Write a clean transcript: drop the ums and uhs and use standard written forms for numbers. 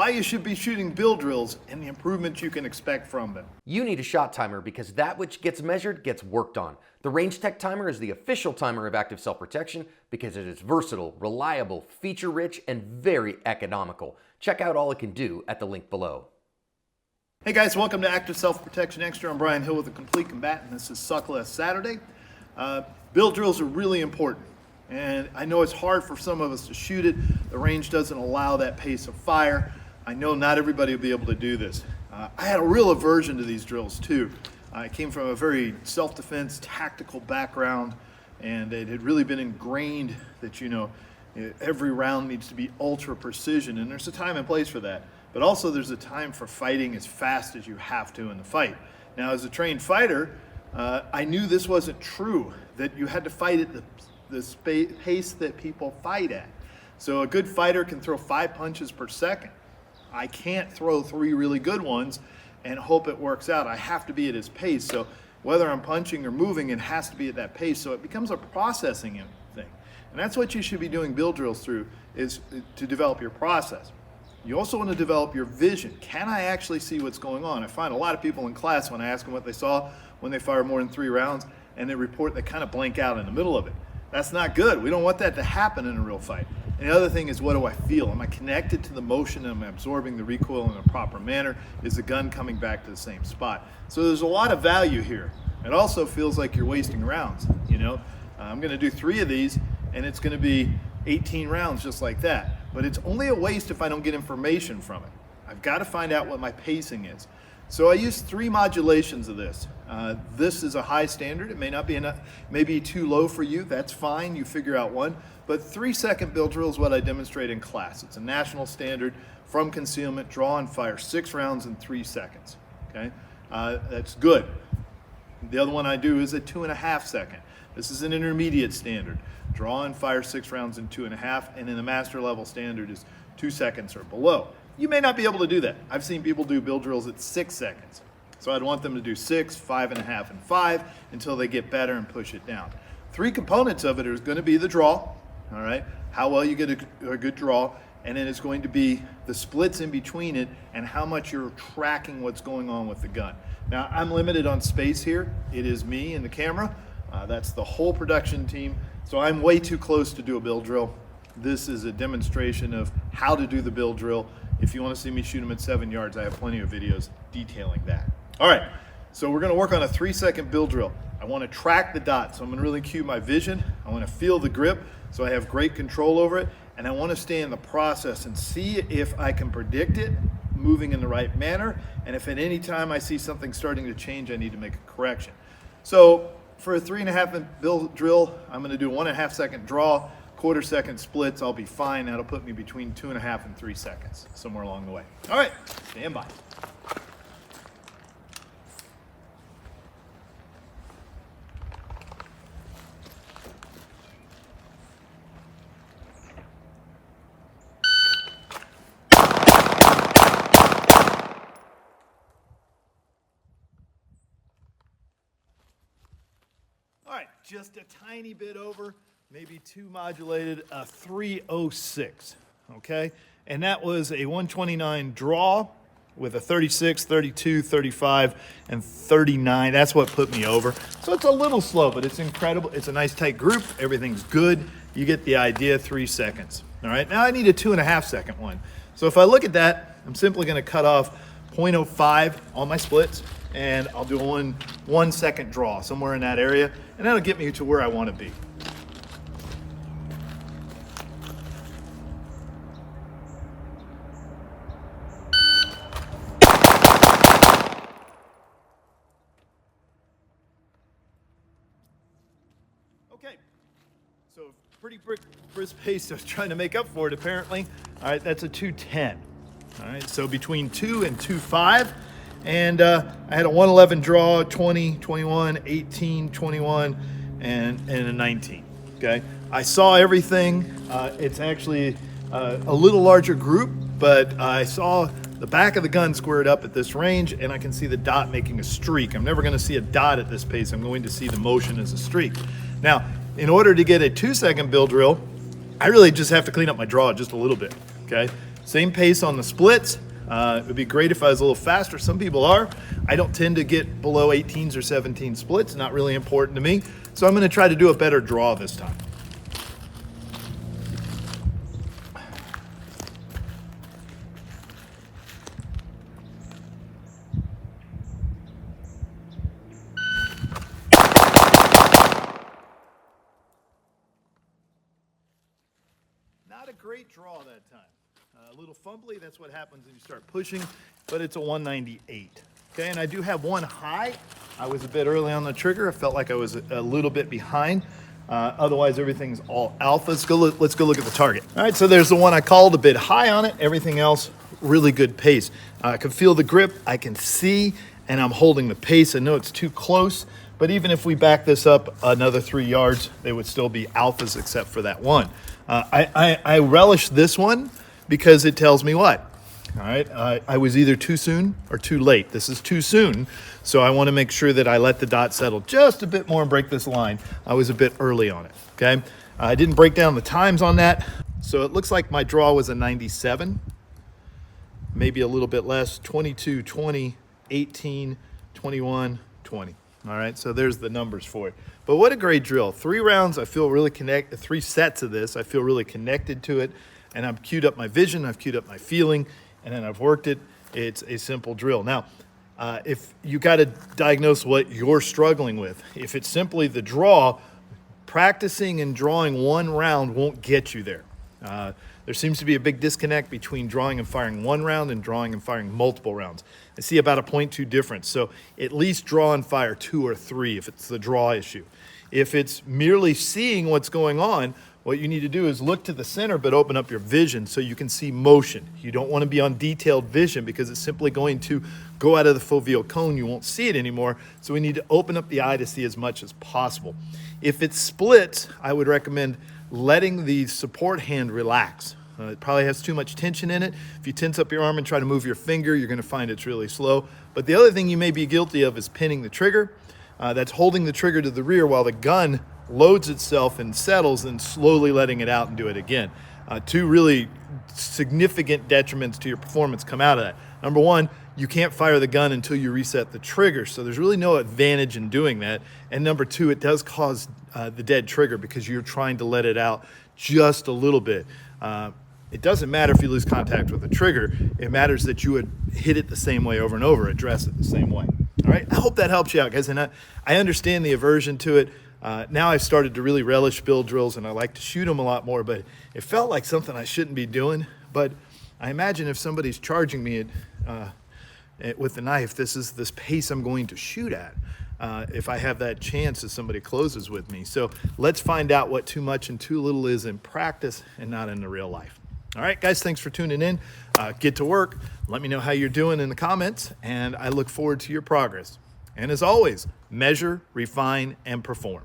why you should be shooting bill drills, and the improvements you can expect from them. You need a shot timer because that which gets measured gets worked on. The Range Tech Timer is the official timer of Active Self-Protection because it is versatile, reliable, feature-rich, and very economical. Check out all it can do at the link below. Hey guys, welcome to Active Self-Protection Extra. I'm Brian Hill with the Complete Combatant. This is Suckless Saturday. Bill drills are really important, and I know it's hard for some of us to shoot it. The range doesn't allow that pace of fire. I know not everybody will be able to do this. I had a real aversion to these drills too. I came from a very self-defense, tactical background, and it had really been ingrained that, you know, every round needs to be ultra precision, and there's a time and place for that. But also there's a time for fighting as fast as you have to in the fight. Now, as a trained fighter, I knew this wasn't true, that you had to fight at the pace that people fight at. So a good fighter can throw 5 punches per second. I can't throw 3 really good ones and hope it works out. I have to be at his pace. So whether I'm punching or moving, it has to be at that pace. So it becomes a processing thing. And that's what you should be doing bill drills through, is to develop your process. You also want to develop your vision. Can I actually see what's going on? I find a lot of people in class, when I ask them what they saw when they fire more than 3 rounds, and they report they kind of blank out in the middle of it. That's not good. We don't want that to happen in a real fight. And the other thing is, what do I feel? Am I connected to the motion? Am I absorbing the recoil in a proper manner? Is the gun coming back to the same spot? So there's a lot of value here. It also feels like you're wasting rounds. You know, I'm going to do 3 of these, and it's going to be 18 rounds just like that. But it's only a waste if I don't get information from it. I've got to find out what my pacing is. So I use 3 modulations of this. This is a high standard. It may not be enough, maybe too low for you. That's fine. You figure out one. But 3-second bill drill is what I demonstrate in class. It's a national standard from concealment, draw and fire 6 rounds in 3 seconds. Okay, that's good. The other one I do is a 2.5 second. This is an intermediate standard. Draw and fire 6 rounds in 2.5, and then the master level standard is 2 seconds or below. You may not be able to do that. I've seen people do bill drills at 6 seconds. So I'd want them to do 6, 5.5, and 5 until they get better and push it down. 3 components of it are going to be the draw, all right, how well you get a good draw, and then it's going to be the splits in between it and how much you're tracking what's going on with the gun. Now, I'm limited on space here. It is me and the camera. That's the whole production team. So I'm way too close to do a bill drill. This is a demonstration of how to do the bill drill. If you want to see me shoot them at 7 yards, I have plenty of videos detailing that. All right, so we're going to work on a 3-second bill drill. I want to track the dot, so I'm going to really cue my vision. I want to feel the grip, so I have great control over it, and I want to stay in the process and see if I can predict it moving in the right manner, and if at any time I see something starting to change, I need to make a correction. So for a 3.5 bill drill, I'm going to do a 1.5 second draw, 1/4 second splits. I'll be fine. That'll put me between 2.5 and 3 seconds, somewhere along the way. All right, stand by. All right, just a tiny bit over, maybe 2 modulated, a 306, okay? And that was a 129 draw with a 36, 32, 35, and 39. That's what put me over. So it's a little slow, but it's incredible. It's a nice tight group. Everything's good. You get the idea, 3 seconds. All right, now I need a 2.5 second one. So if I look at that, I'm simply gonna cut off 0.05 on my splits, and I'll do a 1 second draw somewhere in that area, and that'll get me to where I want to be. Okay, so pretty brisk pace I was trying to make up for it apparently. All right, that's a 210. All right, so between 2 and 2.5. And I had a 111 draw, 20, 21, 18, 21, and a 19, okay? I saw everything. It's actually a little larger group, but I saw the back of the gun squared up at this range, and I can see the dot making a streak. I'm never gonna see a dot at this pace. I'm going to see the motion as a streak. Now, in order to get a 2-second bill drill, I really just have to clean up my draw just a little bit, okay? Same pace on the splits. It would be great if I was a little faster. Some people are. I don't tend to get below 18s or 17 splits. Not really important to me. So I'm going to try to do a better draw this time. Not a great draw that time. A little fumbly, that's what happens when you start pushing, but it's a 198. Okay, and I do have one high. I was a bit early on the trigger. I felt like I was a little bit behind. Otherwise, everything's all alpha. Let's go look at the target. All right, so there's the one I called, a bit high on it. Everything else, really good pace. I can feel the grip. I can see, and I'm holding the pace. I know it's too close, but even if we back this up another 3 yards, they would still be alphas except for that one. I relish this one because it tells me what? All right, I was either too soon or too late. This is too soon, so I want to make sure that I let the dot settle just a bit more and break this line. I was a bit early on it, okay? I didn't break down the times on that, so it looks like my draw was a 97, maybe a little bit less, 22, 20, 18, 21, 20. All right, so there's the numbers for it. But what a great drill. 3 rounds, I feel really connected. 3 sets of this, I feel really connected to it. And I've queued up my vision, I've queued up my feeling, and then I've worked it. It's a simple drill. Now, if you got to diagnose what you're struggling with, if it's simply the draw, practicing and drawing one round won't get you there. There seems to be a big disconnect between drawing and firing one round and drawing and firing multiple rounds. I see about a 0.2 difference. So at least draw and fire 2 or 3 if it's the draw issue. If it's merely seeing what's going on, what you need to do is look to the center but open up your vision so you can see motion. You don't want to be on detailed vision because it's simply going to go out of the foveal cone. You won't see it anymore. So we need to open up the eye to see as much as possible. If it's split, I would recommend letting the support hand relax. It probably has too much tension in it. If you tense up your arm and try to move your finger, you're going to find it's really slow. But the other thing you may be guilty of is pinning the trigger. That's holding the trigger to the rear while the gun loads itself and settles and slowly letting it out and do it again. 2 really significant detriments to your performance come out of that. Number 1, you can't fire the gun until you reset the trigger, so there's really no advantage in doing that. And number 2, it does cause the dead trigger because you're trying to let it out just a little bit. It doesn't matter if you lose contact with the trigger. It matters that you would hit it the same way over and over, address it the same way. All right, I hope that helps you out, guys. And I understand the aversion to it. Now I've started to really relish build drills, and I like to shoot them a lot more, but it felt like something I shouldn't be doing. But I imagine if somebody's charging me with the knife, this is this pace I'm going to shoot at. If I have that chance as somebody closes with me. So let's find out what too much and too little is in practice and not in the real life. All right, guys, thanks for tuning in. Get to work. Let me know how you're doing in the comments, and I look forward to your progress. And as always, measure, refine, and perform.